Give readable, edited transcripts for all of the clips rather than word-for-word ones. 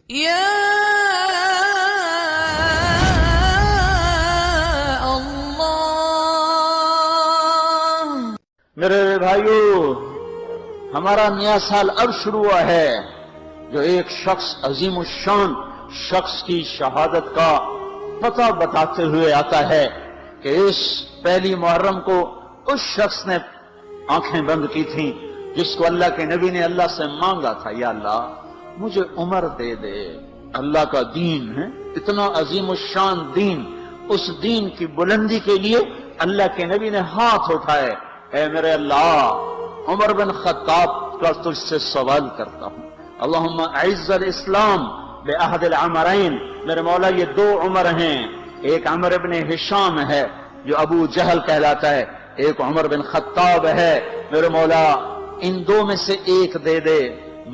يا الله میرے بھائیو، ہمارا نیا سال اب شروع ہوا ہے، جو ایک شخص عظیم الشان شخص کی شہادت کا پتہ بتاتے ہوئے آتا ہے کہ اس پہلی محرم کو اس شخص نے آنکھیں بند کی تھیں جس کو اللہ کے نبی نے اللہ سے مانگا تھا، یا اللہ مجھے عمر دے دے۔ اللہ کا دین ہے اتنا عظیم الشان دین، اس دین کی بلندی کے لیے اللہ کے نبی نے ہاتھ اٹھائے، اے میرے اللہ عمر بن خطاب کا تجھ سے سوال کرتا ہوں، اللہم اعز الاسلام بعہد العمرین، میرے مولا یہ دو عمر ہیں، ایک عمر بن ہشام ہے جو ابو جہل کہلاتا ہے، ایک عمر بن خطاب ہے، میرے مولا ان دو میں سے ایک دے دے۔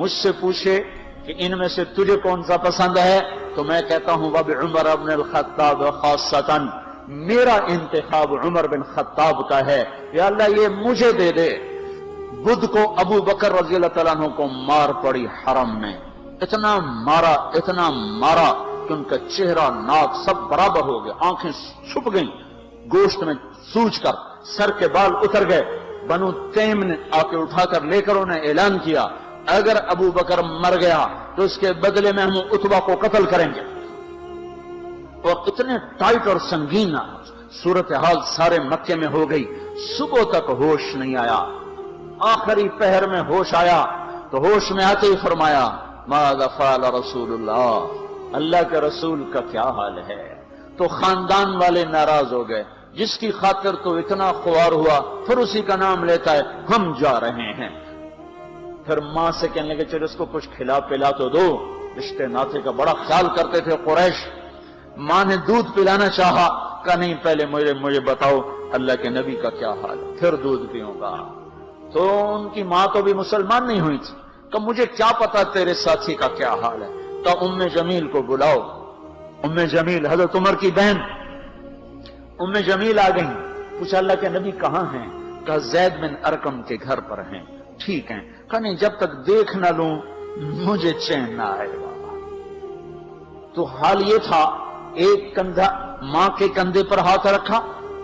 مجھ سے پوچھے کہ ان میں سے تجھے کون سا پسند ہے تو میں کہتا ہوں وبعمر بن الخطاب خاصۃ، میرا انتخاب عمر بن خطاب کا ہے، یا اللہ یہ مجھے دے دے۔ بدھ کو ابو بکر رضی اللہ تعالیٰ عنہ کو مار پڑی حرم میں، اتنا مارا کہ ان کا چہرہ ناک سب برابر ہو گیا، آنکھیں چھپ گئیں گوشت میں سوج کر، سر کے بال اتر گئے۔ بنو تیم نے آ کے اٹھا کر لے کر انہیں اعلان کیا اگر ابو بکر مر گیا تو اس کے بدلے میں ہم عتبہ کو قتل کریں گے، اور اتنے ٹائٹ اور سنگین صورتحال سارے مکے میں ہو گئی۔ صبح تک ہوش نہیں آیا، آخری پہر میں ہوش آیا تو ہوش میں آتے ہی فرمایا ماذا فعل رسول اللہ، اللہ کے رسول کا کیا حال ہے؟ تو خاندان والے ناراض ہو گئے، جس کی خاطر تو اتنا خوار ہوا پھر اسی کا نام لیتا ہے، ہم جا رہے ہیں۔ پھر ماں سے کہنے لگے چلو اس کو کچھ کھلا پلا تو دو، رشتے ناطے کا بڑا خیال کرتے تھے قریش۔ ماں نے دودھ پلانا چاہا، کہا نہیں پہلے مجھے بتاؤ اللہ کے نبی کا کیا حال ہے، پھر دودھ پیوں گا۔ تو ان کی ماں تو بھی مسلمان نہیں ہوئی تھی، کہ مجھے کیا پتا تیرے ساتھی کا کیا حال ہے، تو ام جمیل کو بلاؤ۔ ام جمیل حضرت عمر کی بہن ام جمیل آ گئیں، پوچھا اللہ کے نبی کہاں ہیں؟ کہا زید بن ارقم کے گھر پر ہیں۔ ٹھیک ہیں، کہا نہیں جب تک دیکھ نہ لوں مجھے چین نہ آئے گا۔ تو حال یہ تھا، ایک کندھا ماں کے کندھے پر ہاتھ رکھا،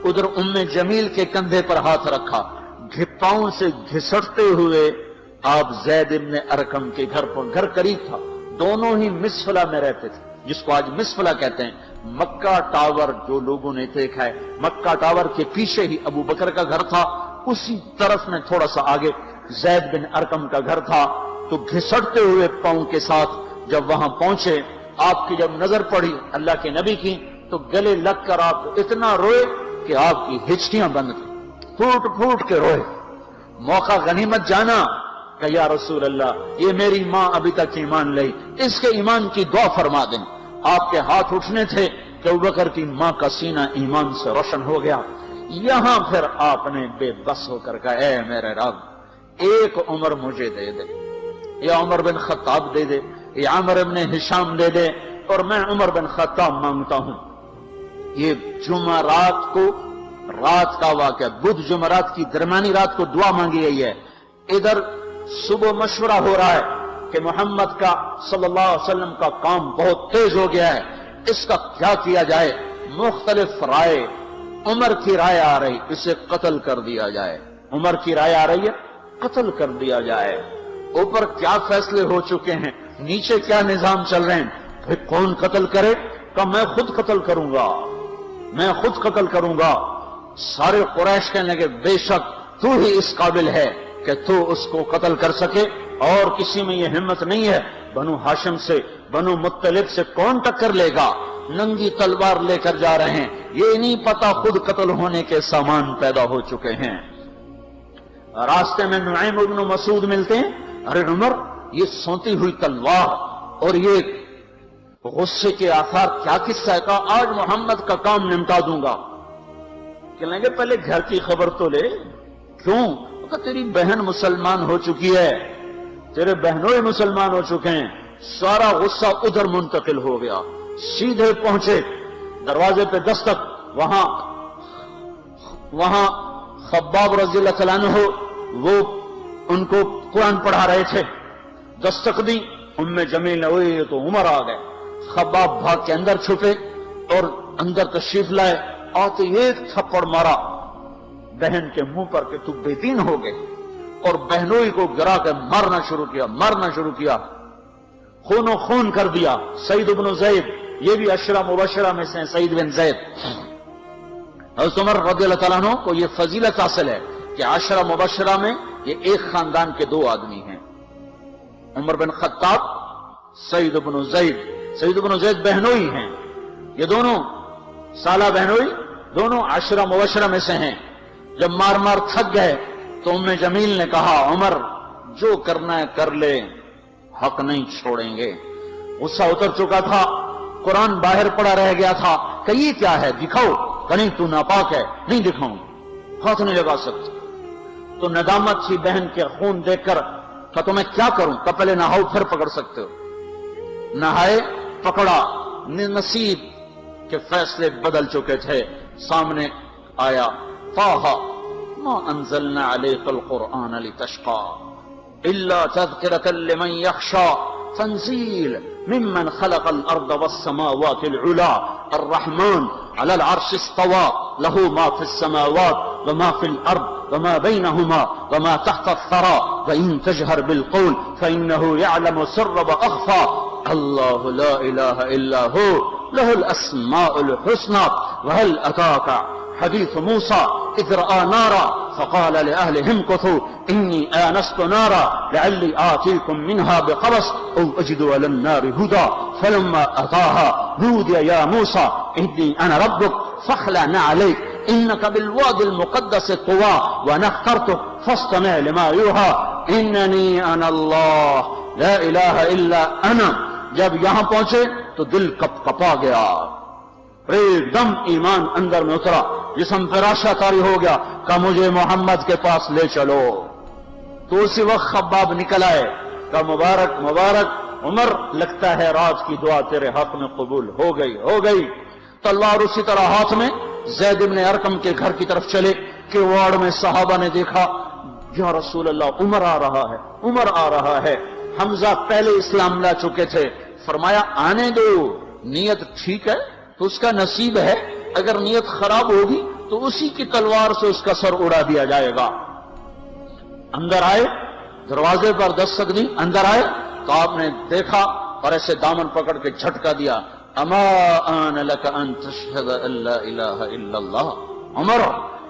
ادھر ام جمیل کے کندھے پر ہاتھ رکھا، پاؤں سے گھسٹتے ہوئے آپ زید بن ارقم کے گھر پر، گھر قریب تھا، دونوں ہی مسفلہ میں رہتے تھے، جس کو آج مسفلہ کہتے ہیں۔ مکہ ٹاور جو لوگوں نے دیکھا ہے، مکہ ٹاور کے پیچھے ہی ابو بکر کا گھر تھا، اسی طرف میں تھوڑا سا آگے زید بن ارقم کا گھر تھا۔ تو گھسٹتے ہوئے پاؤں کے ساتھ جب وہاں پہنچے، آپ کی جب نظر پڑی اللہ کے نبی کی تو گلے لگ کر آپ اتنا روئے کہ آپ کی ہچکیاں بند تھیں، پھوٹ پھوٹ کے روئے۔ موقع غنیمت جانا کہ یا رسول اللہ یہ میری ماں ابھی تک ایمان لئی، اس کے ایمان کی دعا فرما دیں۔ آپ کے ہاتھ اٹھنے تھے کہ ابوبکر کی ماں کا سینہ ایمان سے روشن ہو گیا۔ یہاں پھر آپ نے بے بس ہو کر کہا اے میرے رب ایک عمر مجھے دے دے، یا عمر بن خطاب دے دے، یا عمر بن ہشام دے دے، اور میں عمر بن خطاب مانگتا ہوں۔ یہ جمعرات کو رات کا واقعہ، بدھ جمعرات کی درمیانی رات کو دعا مانگی گئی ہے۔ ادھر صبح مشورہ ہو رہا ہے کہ محمد کا صلی اللہ علیہ وسلم کا کام بہت تیز ہو گیا ہے، اس کا کیا کیا جائے؟ مختلف رائے، عمر کی رائے آ رہی اسے قتل کر دیا جائے، عمر کی رائے آ رہی ہے قتل کر دیا جائے۔ اوپر کیا فیصلے ہو چکے ہیں، نیچے کیا نظام چل رہے ہیں، پھر کون قتل کرے؟ کہ میں خود قتل کروں گا، میں خود قتل کروں گا۔ سارے قریش کہنے لگے بے شک تو ہی اس قابل ہے کہ تو اس کو قتل کر سکے، اور کسی میں یہ ہمت نہیں ہے۔ بنو ہاشم سے، بنو مطلب سے کون ٹکر لے گا؟ ننگی تلوار لے کر جا رہے ہیں، یہ نہیں پتا خود قتل ہونے کے سامان پیدا ہو چکے ہیں۔ راستے میں نعیم بن مسعود ملتے ہیں، ارے عمر یہ سونتی ہوئی تلوار اور یہ غصے کے آثار کیا قصہ ہے؟ کہا آج محمد کا کام نمٹا دوں گا۔ کہنے لگے پہلے گھر کی خبر تو لے، کیوں؟ کہ تیری بہن مسلمان ہو چکی ہے، تیرے بہنوں ہی مسلمان ہو چکے ہیں۔ سارا غصہ ادھر منتقل ہو گیا، سیدھے پہنچے دروازے پہ دستک، وہاں خباب رضی اللہ عنہ وہ ان کو قرآن پڑھا رہے تھے، دستک دی ام جمیل نے ہوئی تو عمر آ گئے، خباب بھاگ کے اندر چھپے اور اندر تشریف لائے، آتے ایک تھپڑ مارا بہن کے منہ پر کہ تو بے دین ہو گئے، اور بہنوئی کو گرا کے مارنا شروع کیا، خون و خون کر دیا۔ سعید بن زید، یہ بھی عشرہ مبشرہ میں سے ہیں، سعید بن زید۔ حضرت عمر رضی اللہ تعالیٰ عنہ کو یہ فضیلت حاصل ہے کہ عشرہ مبشرہ میں یہ ایک خاندان کے دو آدمی ہیں، عمر بن خطاب، سعید بن زید۔ سعید بن زید بہنوئی ہیں، یہ دونوں سالہ بہنوئی، دونوں عشرہ مبشرہ میں سے ہیں۔ جب مار مار تھک گئے تو ام جمیل نے کہا عمر جو کرنا ہے کر لے، حق نہیں چھوڑیں گے۔ غصہ اتر چکا تھا، قرآن باہر پڑا رہ گیا تھا کہ یہ کیا ہے دکھاؤ، کہ نہیں تو ناپاک ہے، نہیں دکھاؤں، ہاتھ نہیں لگا سکتے۔ تو ندامت تھی بہن کے خون دیکھ کر کہ تو میں کیا کروں، کہ پہلے نہاؤ پھر پکڑ سکتے ہو۔ نہائے، پکڑا، نصیب کے فیصلے بدل چکے تھے۔ سامنے آیا طٰہ ما انزلنا علیک القرآن لتشقى الا تذکرۃ لمن یخشى تنزیل ممن خلق الارض والسماوات العلی الرحمن علی العرش استوى له ما في السماوات وما في الارض وما بينهما وما تحت الثرى وإن تجهر بالقول فإنه يعلم السر وأخفى الله لا إله إلا هو له الأسماء الحسنى وهل أتاك حديث موسى إذ رأى نارا فقال لأهلهم امكثوا إني آنست نارا لعلي آتيكم منها بقبس أو أجد على النار هدى فلما أتاها نودي يا موسى إني أنا ربك فاخلع عليك إنك بالوادي المقدس طوى وأنا اخترتك فاستمع لما يوحى إنني أنا الله لا إله إلا أنا۔ جب یہاں پہنچے تو دل کپ کپا گیا، ایک دم ایمان اندر میں اترا، جسم فراشہ طاری ہو گیا کہ مجھے محمد کے پاس لے چلو۔ تو اسی وقت خباب نکل آئے کہ مبارک مبارک عمر، لگتا ہے رات کی دعا تیرے حق میں قبول ہو گئی۔ تو اللہ، اور اسی طرح ہاتھ میں زید بن ارقم کے گھر کی طرف چلے کہ وارڈ میں صحابہ نے دیکھا یا رسول اللہ عمر آ رہا ہے۔ حمزہ پہلے اسلام لا چکے تھے، فرمایا آنے دو، نیت ٹھیک ہے تو اس کا نصیب ہے، اگر نیت خراب ہوگی تو اسی کی تلوار سے اس کا سر اڑا دیا جائے گا۔ اندر آئے، دروازے پر دستک دی، اندر آئے تو آپ نے دیکھا اور ایسے دامن پکڑ کے جھٹکا دیا، اما آن لک ان تشہد ان لا الہ الا اللہ۔ عمر،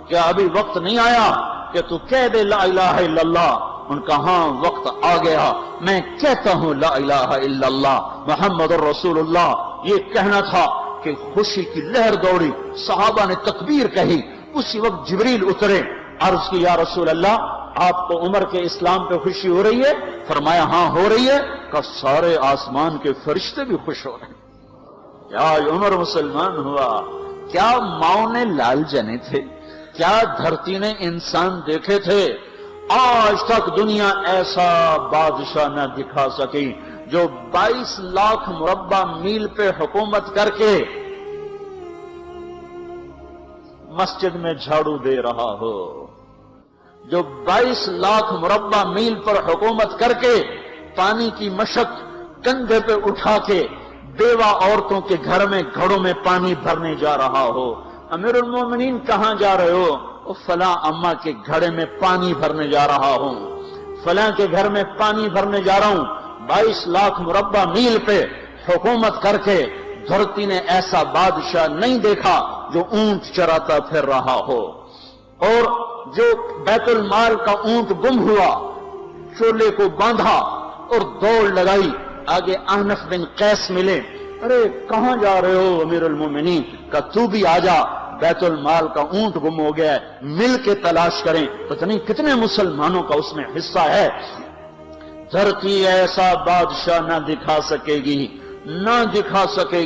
کیا ابھی وقت نہیں آیا کہ تو کہہ دے لا الہ الا اللہ؟ ان کا ہاں وقت آ گیا، میں کہتا ہوں لا الہ الا اللہ محمد الرسول اللہ۔ یہ کہنا تھا کہ خوشی کی لہر دوڑی، صحابہ نے تکبیر کہی، اسی وقت جبریل اترے، عرض کی یا رسول اللہ آپ کو عمر کے اسلام پہ خوشی ہو رہی ہے؟ فرمایا ہاں ہو رہی ہے، کہ سارے آسمان کے فرشتے بھی خوش ہو رہے ہیں۔ کیا عمر مسلمان ہوا؟ کیا ماؤں نے لال جنے تھے؟ کیا دھرتی نے انسان دیکھے تھے؟ آج تک دنیا ایسا بادشاہ نہ دکھا سکی جو 22 لاکھ مربع میل پہ حکومت کر کے مسجد میں جھاڑو دے رہا ہو، جو 22 لاکھ مربع میل پر حکومت کر کے پانی کی مشق کندھے پہ اٹھا کے بیوہ عورتوں کے گھر میں گھڑوں میں پانی بھرنے جا رہا ہو۔ امیر المومنین کہاں جا رہے ہو؟ فلاں اماں کے گھڑے میں پانی بھرنے جا رہا ہوں، فلاں کے گھر میں پانی بھرنے جا رہا ہوں۔ 22 لاکھ مربع میل پہ حکومت کر کے دھرتی نے ایسا بادشاہ نہیں دیکھا جو اونٹ چراتا پھر رہا ہو، اور جو بیت المال کا اونٹ گم ہوا، چولے کو باندھا اور دوڑ لگائی، آگے احنف بن قیس ملے، ارے کہاں جا رہے ہو امیر المومنین؟ کہ تو بھی آجا، بیت المال کا اونٹ گم ہو گیا ہے، مل کے تلاش کریں، پتہ نہیں کتنے مسلمانوں کا اس میں حصہ ہے۔ دھرتی ایسا بادشاہ نہ دکھا سکے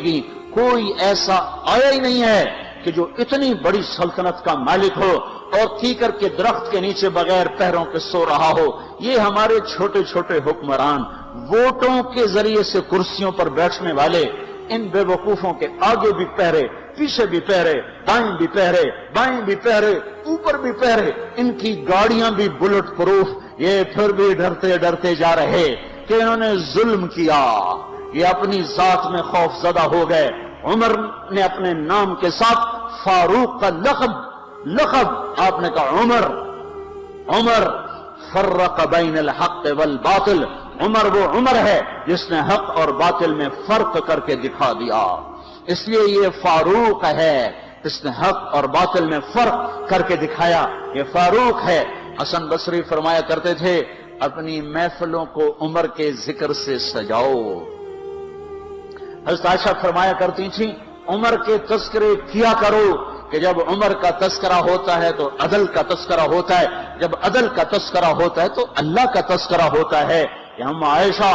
گی، کوئی ایسا آیا ہی نہیں ہے کہ جو اتنی بڑی سلطنت کا مالک ہو اور کیکر کے درخت کے نیچے بغیر پیروں کے سو رہا ہو۔ یہ ہمارے چھوٹے چھوٹے حکمران، ووٹوں کے ذریعے سے کرسیوں پر بیٹھنے والے، ان بے وقوفوں کے آگے بھی پہرے، پیچھے بھی پہرے، دائیں بھی پہرے، بائیں بھی پہرے، اوپر بھی پہرے، ان کی گاڑیاں بھی بلٹ پروف، یہ پھر بھی ڈرتے ڈرتے جا رہے کہ انہوں نے ظلم کیا، یہ اپنی ذات میں خوف زدہ ہو گئے۔ عمر نے اپنے نام کے ساتھ فاروق کا لقب آپ نے کہا عمر فرق بین الحق والباطل، عمر وہ عمر ہے جس نے حق اور باطل میں فرق کر کے دکھا دیا، اس لیے یہ فاروق ہے، اس نے حق اور باطل میں فرق کر کے دکھایا، یہ فاروق ہے۔ حسن بصری فرمایا کرتے تھے اپنی محفلوں کو عمر کے ذکر سے سجاؤ۔ حضرت عائشہ فرمایا کرتی تھی عمر کے تذکرے کیا کرو، کہ جب عمر کا تذکرہ ہوتا ہے تو عدل کا تذکرہ ہوتا ہے، جب عدل کا تذکرہ ہوتا ہے تو اللہ کا تذکرہ ہوتا ہے۔ کہ ہم عائشہ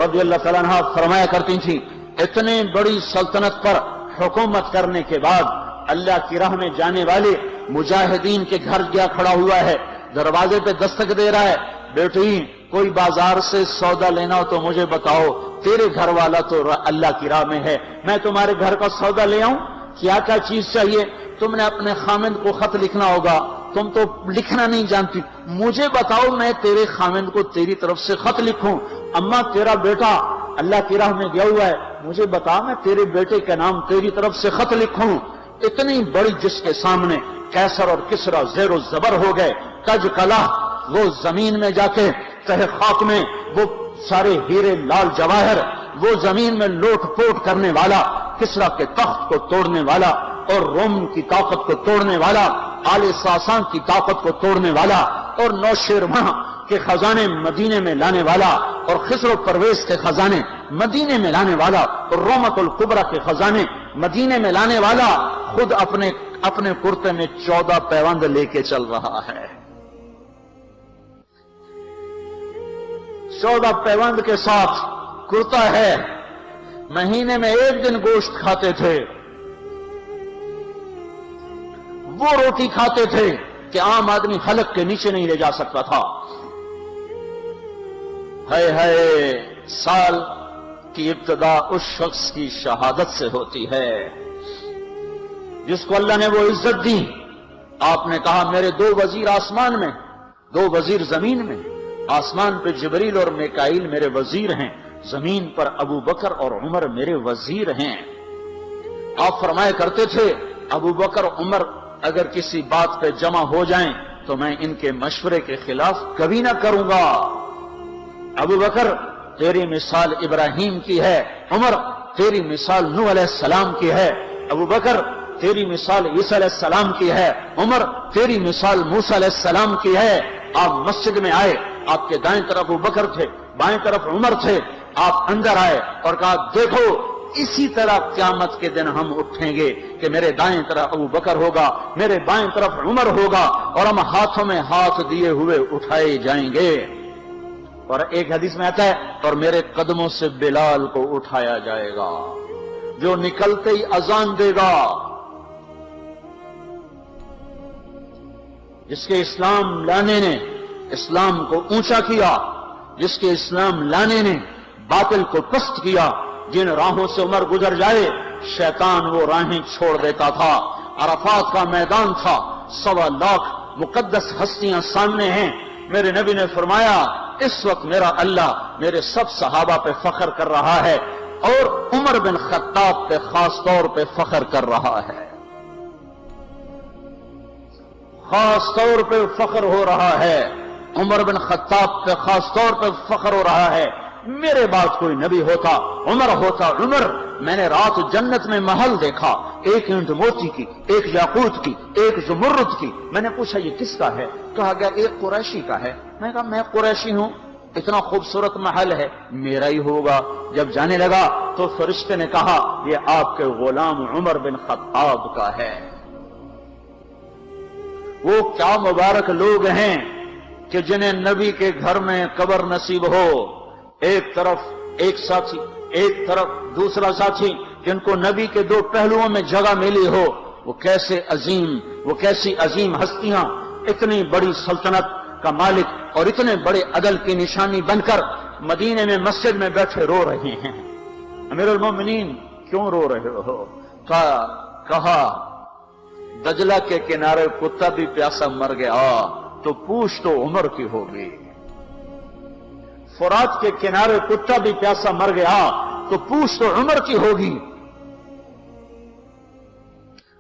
رضی اللہ تعالیٰ عنہ فرمایا کرتی تھی اتنے بڑی سلطنت پر حکومت کرنے کے بعد اللہ کی راہ میں جانے والے مجاہدین کے گھر گیا کھڑا ہوا ہے، دروازے پہ دستک دے رہا ہے، بیٹی کوئی بازار سے سودا لینا ہو تو مجھے بتاؤ، تیرے گھر والا تو اللہ کی راہ میں ہے، میں تمہارے گھر کا سودا لے آؤں، کیا کیا چیز چاہیے؟ تم نے اپنے خامند کو خط لکھنا ہوگا، تم تو لکھنا نہیں جانتی، مجھے بتاؤ میں تیرے خامند کو تیری طرف سے خط لکھوں۔ اما تیرا بیٹا اللہ کی راہ میں گیا ہوا ہے، مجھے بتا میں تیرے بیٹے کے نام تیری طرف سے خط لکھوں۔ اتنی بڑی جس کے سامنے قیصر اور کسرا زیر و زبر ہو گئے، تج کلا وہ زمین میں جا کے تہ خاک میں وہ سارے ہیرے لال جواہر، وہ زمین میں لوٹ پوٹ کرنے والا، کسرا کے تخت کو توڑنے والا اور روم کی طاقت کو توڑنے والا، آل ساسان کی طاقت کو توڑنے والا اور نوشیروان کے خزانے مدینے میں لانے والا اور خسر و پرویز کے خزانے مدینے میں لانے والا اور رومت القبرہ کے خزانے مدینے میں لانے والا خود اپنے کرتے میں 14 پیوند لے کے چل رہا ہے، 14 پیوند کے ساتھ کرتا ہے، مہینے میں 1 دن گوشت کھاتے تھے، وہ روٹی کھاتے تھے کہ عام آدمی حلق کے نیچے نہیں لے جا سکتا تھا۔ سال کی ابتدا اس شخص کی شہادت سے ہوتی ہے جس کو اللہ نے وہ عزت دی۔ آپ نے کہا میرے 2 وزیر آسمان میں، 2 وزیر زمین میں، آسمان پہ جبریل اور میکائیل میرے وزیر ہیں، زمین پر ابو بکر اور عمر میرے وزیر ہیں۔ آپ فرمایا کرتے تھے ابو بکر عمر اگر کسی بات پہ جمع ہو جائیں تو میں ان کے مشورے کے خلاف کبھی نہ کروں گا۔ ابو بکر تیری مثال ابراہیم کی ہے، عمر تیری مثال نوح علیہ السلام کی ہے، ابو بکر تیری مثال عیسیٰ علیہ السلام کی ہے، عمر تیری مثال موسیٰ علیہ السلام کی ہے۔ آپ مسجد میں آئے، آپ کے دائیں طرف ابو بکر تھے، بائیں طرف عمر تھے، آپ اندر آئے اور کہا دیکھو اسی طرح قیامت کے دن ہم اٹھیں گے کہ میرے دائیں طرف ابو بکر ہوگا، میرے بائیں طرف عمر ہوگا اور ہم ہاتھوں میں ہاتھ دیے ہوئے اٹھائے جائیں گے۔ اور ایک حدیث میں آتا ہے اور میرے قدموں سے بلال کو اٹھایا جائے گا جو نکلتے ہی اذان دے گا۔ جس کے اسلام لانے نے اسلام کو اونچا کیا، جس کے اسلام لانے نے باطل کو پست کیا، جن راہوں سے عمر گزر جائے شیطان وہ راہیں چھوڑ دیتا تھا۔ عرفات کا میدان تھا، 1.25 لاکھ مقدس ہستیاں سامنے ہیں، میرے نبی نے فرمایا اس وقت میرا اللہ میرے سب صحابہ پہ فخر کر رہا ہے اور عمر بن خطاب پہ خاص طور پہ فخر کر رہا ہے، خاص طور پہ فخر ہو رہا ہے، عمر بن خطاب پہ خاص طور پہ فخر ہو رہا ہے۔ میرے بعد کوئی نبی ہوتا عمر ہوتا، عمر میں نے رات جنت میں محل دیکھا، 1 اینٹ موتی کی، 1 یاقوت کی، 1 زمرد کی۔ میں نے پوچھا یہ کس کا ہے؟ کہا گیا 1 قریشی کا ہے۔ میں نے کہا میں قریشی ہوں، اتنا خوبصورت محل ہے، میرا ہی ہوگا۔ جب جانے لگا تو فرشتے نے کہا یہ آپ کے غلام عمر بن خطاب کا ہے۔ وہ کیا مبارک لوگ ہیں کہ جنہیں نبی کے گھر میں قبر نصیب ہو، ایک طرف ایک ساتھی، ایک طرف دوسرا ساتھی، جن کو نبی کے 2 پہلوؤں میں جگہ ملی ہو۔ وہ کیسی عظیم ہستیاں اتنی بڑی سلطنت کا مالک اور اتنے بڑے عدل کی نشانی بن کر مدینے میں مسجد میں بیٹھے رو رہے ہیں۔ امیر المومنین کیوں رو رہے ہو؟ کہا دجلہ کے کنارے کتا بھی پیاسا مر گیا تو پوچھ تو عمر کی ہوگی۔ فرات کے کنارے کتا بھی پیاسا مر گیا تو پوچھ تو عمر کی ہوگی۔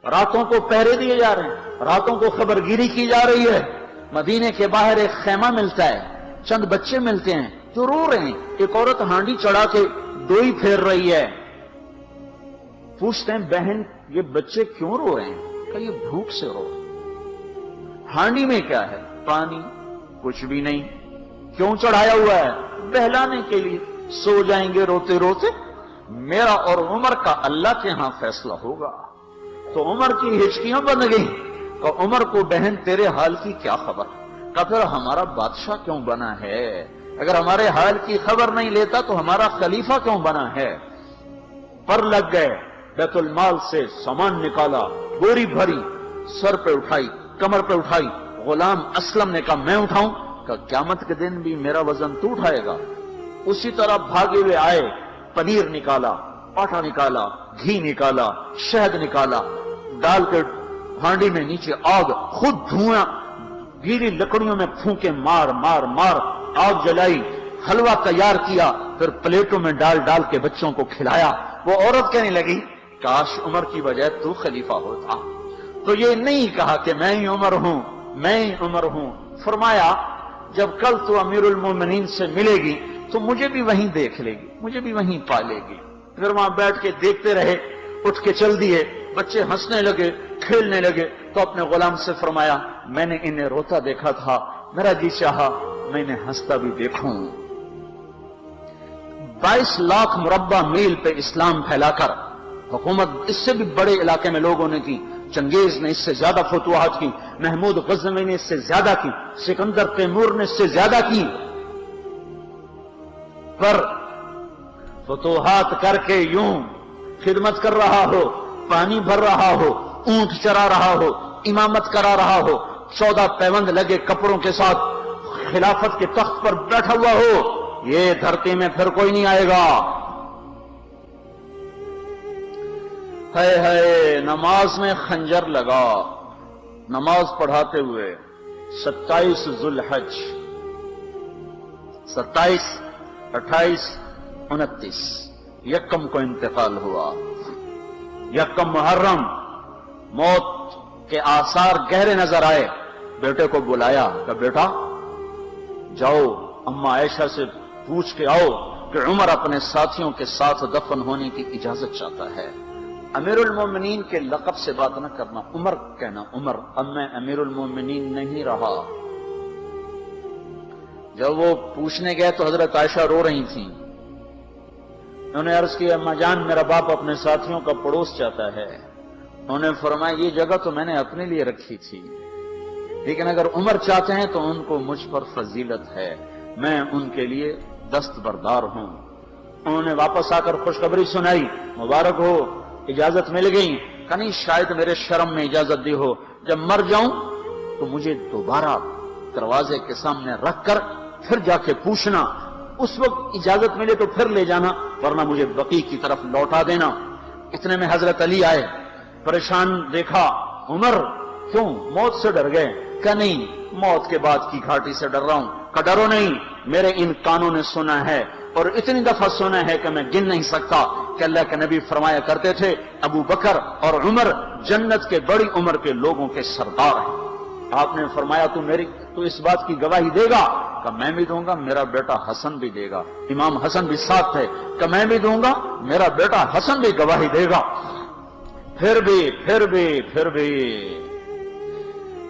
راتوں کو پہرے دیے جا رہے ہیں، راتوں کو خبرگیری کی جا رہی ہے۔ مدینے کے باہر ایک خیمہ ملتا ہے، چند بچے ملتے ہیں جو رو رہے ہیں۔ ایک عورت ہانڈی چڑھا کے ڈوئی پھیر رہی ہے۔ پوچھتے ہیں بہن یہ بچے کیوں رو رہے ہیں؟ کہ یہ بھوک سے رو رہے ہیں۔ ہانڈی میں کیا ہے؟ پانی، کچھ بھی نہیں۔ کیوں چڑھایا ہوا ہے؟ بہلانے کے لیے۔ سو جائیں گے روتے روتے، میرا اور عمر کا اللہ کے ہاں فیصلہ ہوگا۔ تو عمر کی ہچکیاں بن گئی کہ عمر کو بہن تیرے حال کی کیا خبر؟ کہ پھر ہمارا بادشاہ کیوں بنا ہے؟ اگر ہمارے حال کی خبر نہیں لیتا تو ہمارا خلیفہ کیوں بنا ہے؟ پر لگ گئے، بیت المال سے سامان نکالا، بوری بھری، سر پہ اٹھائی، کمر پہ اٹھائی۔ غلام اسلم نے کہا میں اٹھاؤں؟ کہ قیامت کے دن بھی میرا وزن تو اٹھائے گا۔ اسی طرح بھاگے ہوئے آئے، پنیر نکالا، آٹا نکالا، گھی نکالا، شہد نکالا، ڈال کے ہانڈی میں نیچے آگ، خود دھواں، گیلی لکڑیوں میں پھونکے مار مار مار آگ جلائی، حلوہ تیار کیا، پھر پلیٹوں میں ڈال ڈال کے بچوں کو کھلایا۔ وہ عورت کہنے لگی کاش عمر کی بجائے تو خلیفہ ہوتا۔ تو یہ نہیں کہا کہ میں ہی عمر ہوں، میں ہی عمر ہوں۔ فرمایا جب کل تو امیر المومنین سے ملے گی تو مجھے بھی وہیں دیکھ لے گی، مجھے بھی وہیں پا لے گی۔ پھر وہاں بیٹھ کے دیکھتے رہے، اٹھ کے چل دیے۔ بچے ہنسنے لگے، کھیلنے لگے، تو اپنے غلام سے فرمایا میں نے انہیں روتا دیکھا تھا، میرا جی چاہا میں انہیں ہنستا بھی دیکھوں۔ 22 لاکھ مربع میل پہ اسلام پھیلا کر حکومت اس سے بھی بڑے علاقے میں لوگوں نے کی۔ چنگیز نے اس سے زیادہ فتوحات کی، محمود غزنوی نے اس سے زیادہ کی، سکندر تیمور نے اس سے زیادہ کی۔ پر فتوحات کر کے یوں خدمت کر رہا ہو، پانی بھر رہا ہو، اونٹ چرا رہا ہو، امامت کرا رہا ہو، 14 پیوند لگے کپڑوں کے ساتھ خلافت کے تخت پر بیٹھا ہوا ہو، یہ دھرتی میں پھر کوئی نہیں آئے گا۔ ہے نماز میں خنجر لگا، نماز پڑھاتے ہوئے 27 ذوالحج، 27، 28، 29 یکم کو انتقال ہوا۔ یکم محرم موت کے آثار گہرے نظر آئے۔ بیٹے کو بلایا کہ بیٹا جاؤ اماں عائشہ سے پوچھ کے آؤ کہ عمر اپنے ساتھیوں کے ساتھ دفن ہونے کی اجازت چاہتا ہے۔ امیر المومنین کے لقب سے بات نہ کرنا، عمر کہنا۔ عمر، اب میں امیر المومنین نہیں رہا۔ جب وہ پوچھنے گئے تو حضرت عائشہ رو رہی تھیں۔ انہوں نے عرض کی اماں جان میرا باپ اپنے ساتھیوں کا پڑوس چاہتا ہے۔ انہوں نے فرمایا یہ جگہ تو میں نے اپنے لیے رکھی تھی، لیکن اگر عمر چاہتے ہیں تو ان کو مجھ پر فضیلت ہے، میں ان کے لیے دستبردار ہوں۔ انہوں نے واپس آ کر خوشخبری سنائی، مبارک ہو اجازت مل گئی۔ کہ نہیں شاید میرے شرم میں اجازت دی ہو، جب مر جاؤں تو مجھے دوبارہ دروازے کے سامنے رکھ کر پھر جا کے پوچھنا، اس وقت اجازت ملے تو پھر لے جانا، ورنہ مجھے بقیع کی طرف لوٹا دینا۔ اتنے میں حضرت علی آئے، پریشان دیکھا، عمر کیوں موت سے ڈر گئے؟ کہ نہیں موت کے بعد کی گھاٹی سے ڈر رہا ہوں۔ کہ ڈرو نہیں، میرے ان کانوں نے سنا ہے اور اتنی دفعہ سنا ہے کہ میں گن نہیں سکتا کہ اللہ کے نبی فرمایا کرتے تھے ابو بکر اور عمر جنت کے بڑی عمر کے لوگوں کے سردار ہیں۔ آپ نے فرمایا تو اس بات کی گواہی دے گا؟ کہ میں بھی دوں گا، میرا بیٹا حسن بھی دے گا۔ امام حسن بھی ساتھ تھے۔ کہ میں بھی دوں گا، میرا بیٹا حسن بھی گواہی دے گا۔ پھر بھی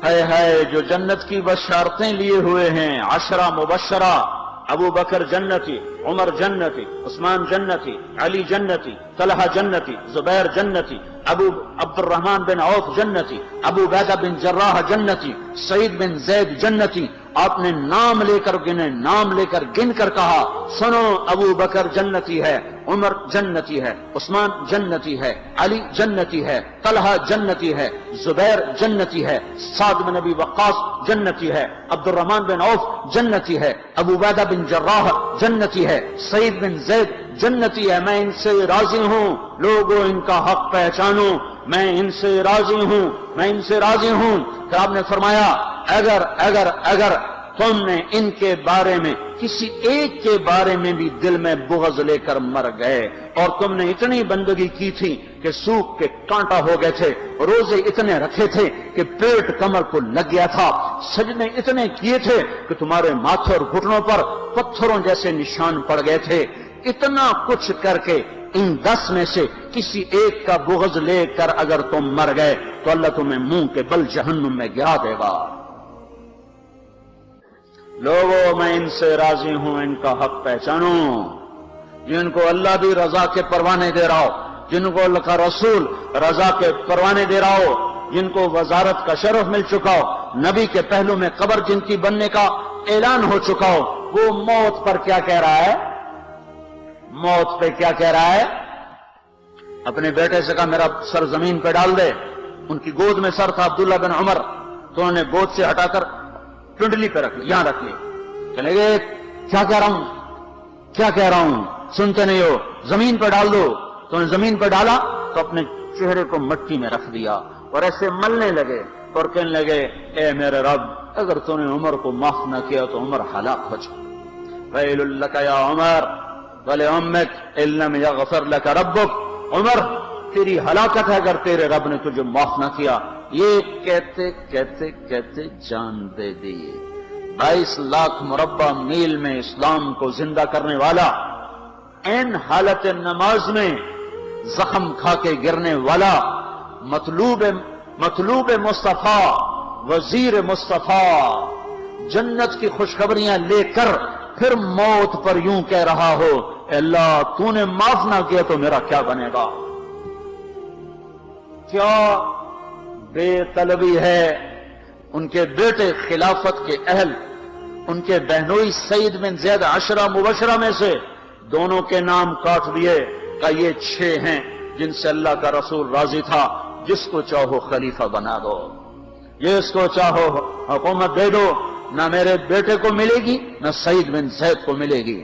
ہے جو جنت کی بشارتیں لیے ہوئے ہیں، 10 مبشرہ، ابو بکر جنتی، عمر جنتی، عثمان جنتی، علی جنتی، طلحہ جنتی، زبیر جنتی، ابو عبد الرحمن بن عوف جنتی، ابو عبیدہ بن جراح جنتی، سعید بن زید جنتی۔ آپ نے نام لے کر گنے، نام لے کر گن کر کہا سنو ابو بکر جنتی ہے، عمر جنتی ہے، عثمان جنتی ہے، علی جنتی ہے، طلحہ جنتی ہے، زبیر جنتی ہے، سعد بن ابی وقاص جنتی ہے، عبد الرحمن بن عوف جنتی ہے، ابو عبیدہ بن جراح جنتی ہے، سعید بن زید جنتی ہے۔ میں ان سے راضی ہوں، لوگوں ان کا حق پہچانو، میں ان سے راضی ہوں، میں ان سے راضی ہوں۔ پھر آپ نے فرمایا اگر تم نے ان کے بارے میں کسی ایک کے بارے میں بھی دل میں بغض لے کر مر گئے، اور تم نے اتنی بندگی کی تھی کہ سوکھ کے کانٹا ہو گئے تھے، روزے اتنے رکھے تھے کہ پیٹ کمر کو لگ گیا تھا، سجدے اتنے کیے تھے کہ تمہارے ماتھے اور گھٹنوں پر پتھروں جیسے نشان پڑ گئے تھے۔ اتنا کچھ کر کے ان 10 میں سے کسی ایک کا بغض لے کر اگر تم مر گئے تو اللہ تمہیں منہ کے بل جہنم میں گرا دے گا۔ لوگوں، میں ان سے راضی ہوں، ان کا حق پہچانو، جن کو اللہ بھی رضا کے پروانے دے رہا ہو، جن کو اللہ کا رسول رضا کے پروانے دے رہا ہو، جن کو وزارت کا شرف مل چکا ہو، نبی کے پہلو میں قبر جن کی بننے کا اعلان ہو چکا ہو، وہ موت پر کیا کہہ رہا ہے؟ موت پہ کیا کہہ رہا ہے؟ اپنے بیٹے سے کہا میرا سر زمین پہ ڈال دے۔ ان کی گود میں سر تھا عبداللہ بن عمر، تو انہوں نے گود سے ہٹا کر پنڈلی پہ رکھ لیا، یہاں رکھ لیا۔ چلے گئے، کیا کہہ رہا ہوں، کیا کہہ رہا ہوں، سنتے نہیں ہو، زمین پہ ڈال دو۔ تو انہوں نے زمین پہ ڈالا تو اپنے چہرے کو مٹی میں رکھ دیا اور ایسے ملنے لگے اور کہنے لگے اے میرے رب، اگر تو نے عمر کو معاف نہ کیا تو عمر ہلاک ہو جائے۔ ویل لک یا عمر ولأمک ان لم یغفر لک ربک، عمر تیری ہلاکت ہے اگر تیرے رب نے تجھے معاف نہ کیا۔ یہ کہتے کہتے کہتے جان دے دی۔ 22 لاکھ مربع میل میں اسلام کو زندہ کرنے والا، این حالت نماز میں زخم کھا کے گرنے والا، مطلوب مصطفیٰ، وزیر مصطفیٰ، جنت کی خوشخبریاں لے کر پھر موت پر یوں کہہ رہا ہو اے اللہ تو نے معاف نہ کیا تو میرا کیا بنے گا؟ کیا بے طلبی ہے۔ ان کے بیٹے خلافت کے اہل، ان کے بہنوئی سعید بن زید 10 مبشرہ میں سے دونوں کے نام کاٹ دیے کہ یہ 6 ہیں جن سے اللہ کا رسول راضی تھا، جس کو چاہو خلیفہ بنا دو، جس کو چاہو حکومت دے دو، نہ میرے بیٹے کو ملے گی نہ سعید بن زید کو ملے گی۔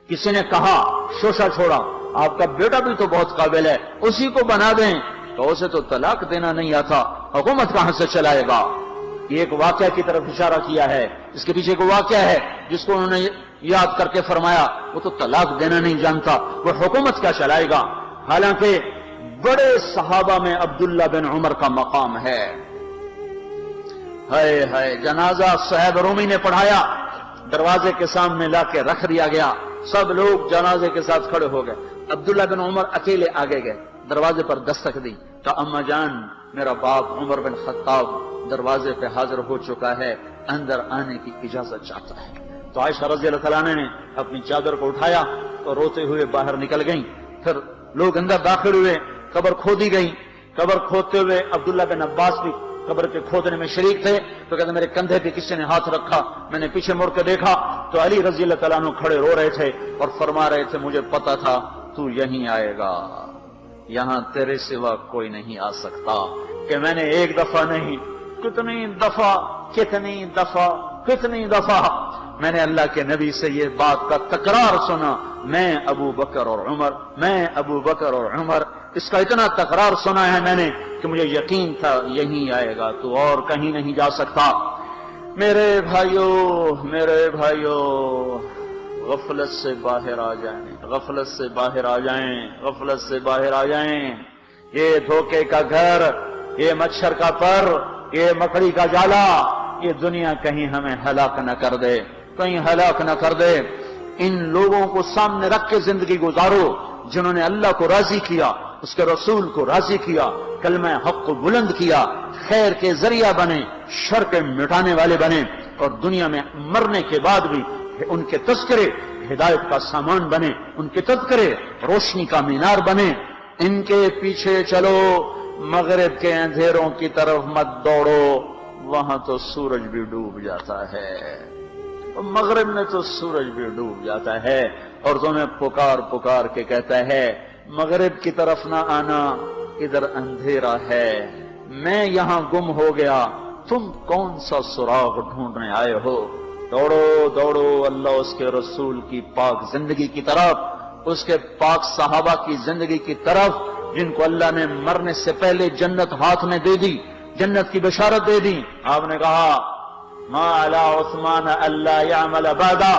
کسی نے کہا شوشہ چھوڑا، آپ کا بیٹا بھی تو بہت قابل ہے، اسی کو بنا دیں، تو اسے تو طلاق دینا نہیں آتا، حکومت کہاں سے چلائے گا؟ یہ ایک واقعہ کی طرف اشارہ کیا ہے، اس کے پیچھے ایک واقعہ ہے جس کو انہوں نے یاد کر کے فرمایا وہ تو طلاق دینا نہیں جانتا، وہ حکومت کیا چلائے گا؟ حالانکہ بڑے صحابہ میں عبداللہ بن عمر کا مقام ہے۔ ہائے ہائے، جنازہ صہیب رومی نے پڑھایا، دروازے کے سامنے لا کے رکھ دیا گیا، سب لوگ جنازے کے ساتھ کھڑے ہو گئے، عبداللہ بن عمر اکیلے آگے گئے، دروازے پر دستک دی کہ اما جان میرا باپ عمر بن خطاب دروازے پہ حاضر ہو چکا ہے، اندر آنے کی اجازت چاہتا ہے۔ تو عائشہ رضی اللہ تعالیٰ عنہ نے اپنی چادر کو اٹھایا اور روتے ہوئے باہر نکل گئیں۔ پھر لوگ اندر داخل ہوئے، قبر کھودی گئی، قبر کھودتے ہوئے عبداللہ بن عباس بھی قبر کے کھودنے میں شریک تھے، تو کہتے میرے کندھے پہ کسی نے ہاتھ رکھا، میں نے پیچھے مڑ کے دیکھا تو علی رضی اللہ تعالیٰ عنہ کھڑے رو رہے تھے اور فرما رہے تھے مجھے پتا تھا تو یہیں آئے گا، یہاں تیرے سوا کوئی نہیں آ سکتا۔ کہ میں نے ایک دفعہ نہیں، کتنی دفعہ میں نے اللہ کے نبی سے یہ بات کا تکرار سنا، میں ابو بکر اور عمر، اس کا اتنا تکرار سنا ہے میں نے کہ مجھے یقین تھا یہیں آئے گا، تو اور کہیں نہیں جا سکتا۔ میرے بھائیو، غفلت سے باہر آ جائیں، یہ دھوکے کا گھر، یہ مچھر کا پر، یہ مکڑی کا جالا، یہ دنیا کہیں ہمیں ہلاک نہ کر دے۔ ان لوگوں کو سامنے رکھ کے زندگی گزارو جنہوں نے اللہ کو راضی کیا، اس کے رسول کو راضی کیا، کلمہ حق کو بلند کیا، خیر کے ذریعہ بنے، شر کے مٹانے والے بنے، اور دنیا میں مرنے کے بعد بھی ان کے تذکرے ہدایت کا سامان بنے، ان کے تذکرے روشنی کا مینار بنے۔ ان کے پیچھے چلو، مغرب کے اندھیروں کی طرف مت دوڑو، وہاں تو سورج بھی ڈوب جاتا ہے، مغرب میں تو سورج بھی ڈوب جاتا ہے، اور تمہیں پکار کے کہتا ہے مغرب کی طرف نہ آنا، ادھر اندھیرا ہے، میں یہاں گم ہو گیا، تم کون سا سراغ ڈھونڈنے آئے ہو؟ دوڑو اللہ اس کے رسول کی پاک زندگی کی طرف، اس کے پاک صحابہ کی زندگی کی طرف، جن کو اللہ نے مرنے سے پہلے جنت ہاتھ میں دے دی، جنت کی بشارت دے دی۔ آپ نے کہا ما علی عثمان اللہ یعمل بعدا،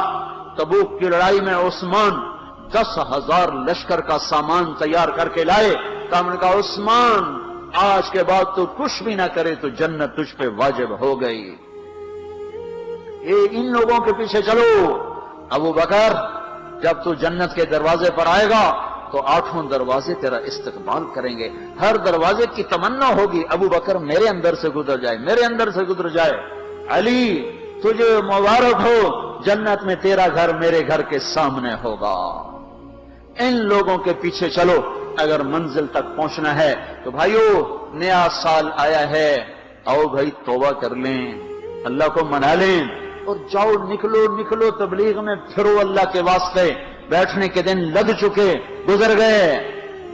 تبوک کی لڑائی میں عثمان 10,000 لشکر کا سامان تیار کر کے لائے، تو ہم نے کہا عثمان آج کے بعد تو کچھ بھی نہ کرے تو جنت تجھ پہ واجب ہو گئی۔ ان لوگوں کے پیچھے چلو۔ ابو بکر جب تو جنت کے دروازے پر آئے گا تو 8 دروازے تیرا استقبال کریں گے، ہر دروازے کی تمنا ہوگی ابو بکر میرے اندر سے گزر جائے، میرے اندر سے گزر جائے۔ علی تجھے مبارک ہو، جنت میں تیرا گھر میرے گھر کے سامنے ہوگا۔ ان لوگوں کے پیچھے چلو اگر منزل تک پہنچنا ہے تو بھائیو نیا سال آیا ہے، آؤ بھائی توبہ کر لیں، اللہ کو منا لیں اور جاؤ، نکلو تبلیغ میں، پھرو اللہ کے واسطے۔ بیٹھنے کے دن لگ چکے، گزر گئے،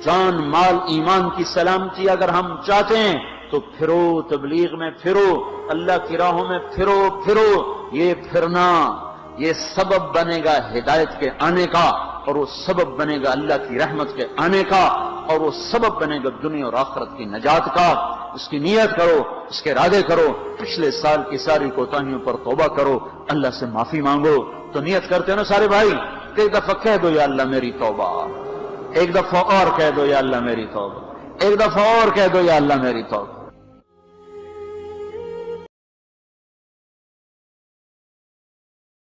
جان مال ایمان کی سلامتی اگر ہم چاہتے ہیں تو پھرو تبلیغ میں، پھرو اللہ کی راہوں میں، پھرو۔ یہ پھرنا یہ سبب بنے گا ہدایت کے آنے کا، اور وہ سبب بنے گا اللہ کی رحمت کے آنے کا، اور وہ سبب بنے گا دنیا اور آخرت کی نجات کا۔ اس کی نیت کرو، اس کے ارادے کرو، پچھلے سال کی ساری کوتاہیوں پر توبہ کرو، اللہ سے معافی مانگو۔ تو نیت کرتے ہو نا سارے بھائی، ایک دفعہ کہہ دو یا اللہ میری توبہ، ایک دفعہ اور کہہ دو یا اللہ میری توبہ، ایک دفعہ اور کہہ دو یا اللہ میری توبہ۔